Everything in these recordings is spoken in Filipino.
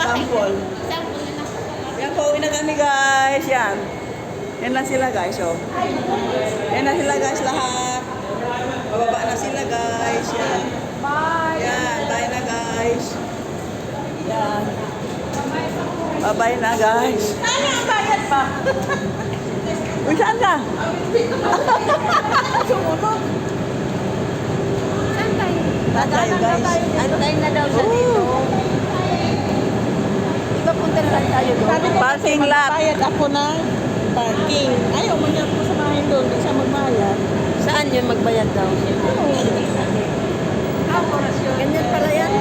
Sample. Yan po, uwi na kami guys. Yan. Yan lang sila guys. Oh. Yan na sila guys lahat. Bababa na sila guys. Yan. Bye. Yan. Bye na guys. Yan. Bye-bye na guys. Ano ang bayad pa? Uy, saan ka? Sumunod. Saan tayo? Saan tayo guys? Antayin na daw siya dito. Iba punta na lang tayo doon. Sabi ko Parking kasi lot. magbayad ako ng parking. Ayaw mo niya po sa bahay doon, hindi siya magbayad. Saan yun magbayad daw? Ganyan pala yan.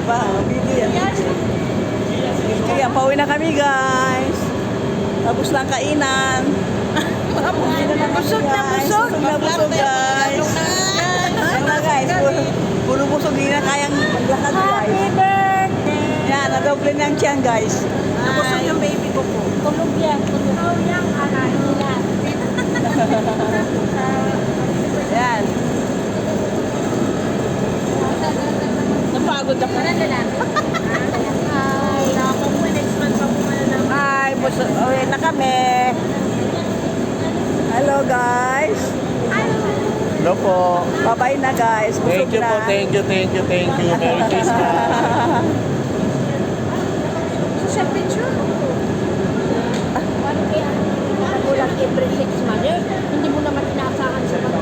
Ba, video yan. Kaya pauwi na kami guys. Tapos lang kainan. Busog na busog. Busog na busog guys. Yan na guys. Puro busog. Hindi na kayang maglakad Happy guys. birthday! Yan, nadoble na ang tiyan guys. Busog yung baby ko po. Tulog yan. Tulog yan. Nila. Yan. Napagod ako. Hi, busog. Uwi na kami. Hello guys. Hello po. Bye-bye na guys. Busog Thank you na. po, thank you. Merry Christmas. Social picture. Kulang every 6 months. Hindi mo naman inaasahan sa mga.